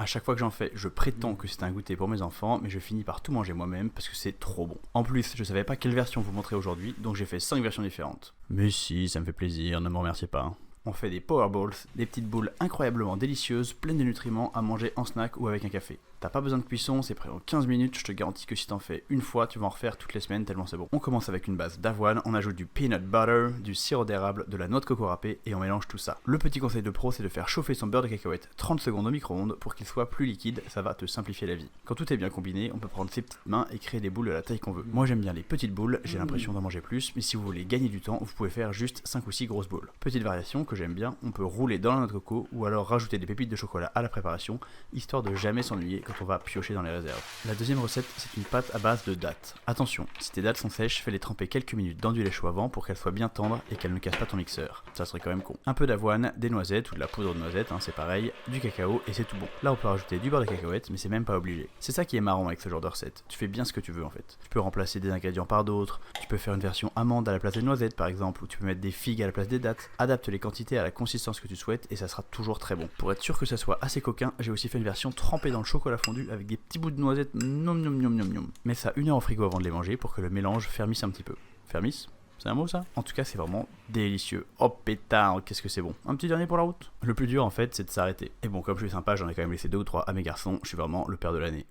À chaque fois que j'en fais, je prétends que c'est un goûter pour mes enfants, mais je finis par tout manger moi-même parce que c'est trop bon. En plus, je savais pas quelle version vous montrer aujourd'hui, donc j'ai fait 5 versions différentes. Mais si, ça me fait plaisir, ne me remerciez pas. On fait des Power Balls, des petites boules incroyablement délicieuses, pleines de nutriments à manger en snack ou avec un café. T'as pas besoin de cuisson, c'est prêt en 15 minutes, je te garantis que si t'en fais une fois, tu vas en refaire toutes les semaines tellement c'est bon. On commence avec une base d'avoine, on ajoute du peanut butter, du sirop d'érable, de la noix de coco râpée et on mélange tout ça. Le petit conseil de pro, c'est de faire chauffer son beurre de cacahuète 30 secondes au micro-ondes pour qu'il soit plus liquide, ça va te simplifier la vie. Quand tout est bien combiné, on peut prendre ses petites mains et créer des boules de la taille qu'on veut. Moi j'aime bien les petites boules, j'ai l'impression d'en manger plus, mais si vous voulez gagner du temps, vous pouvez faire juste 5 ou 6 grosses boules. Petite variation que j'aime bien, on peut rouler dans la noix de coco ou alors rajouter des pépites de chocolat à la préparation, histoire de jamais s'ennuyer quand on va piocher dans les réserves. La deuxième recette, c'est une pâte à base de dattes. Attention, si tes dattes sont sèches, fais-les tremper quelques minutes dans du lait chaud avant pour qu'elles soient bien tendres et qu'elles ne cassent pas ton mixeur. Ça serait quand même con. Un peu d'avoine, des noisettes ou de la poudre de noisette, c'est pareil, du cacao et c'est tout bon. Là on peut rajouter du beurre de cacahuète, mais c'est même pas obligé. C'est ça qui est marrant avec ce genre de recette. Tu fais bien ce que tu veux en fait. Tu peux remplacer des ingrédients par d'autres, tu peux faire une version amande à la place des noisettes par exemple, ou tu peux mettre des figues à la place des dattes. Adapte les quantités à la consistance que tu souhaites et ça sera toujours très bon. Pour être sûr que ça soit assez coquin, j'ai aussi fait une version trempée dans le chocolat fondu avec des petits bouts de noisettes. Nom nom nom nom nom. Mets ça 1 heure au frigo avant de les manger pour que le mélange fermisse un petit peu. Fermisse? C'est un mot ça? En tout cas c'est vraiment délicieux. Oh pétard, qu'est-ce que c'est bon. Un petit dernier pour la route? Le plus dur en fait c'est de s'arrêter. Et bon comme je suis sympa j'en ai quand même laissé 2 ou 3 à mes garçons, je suis vraiment le père de l'année.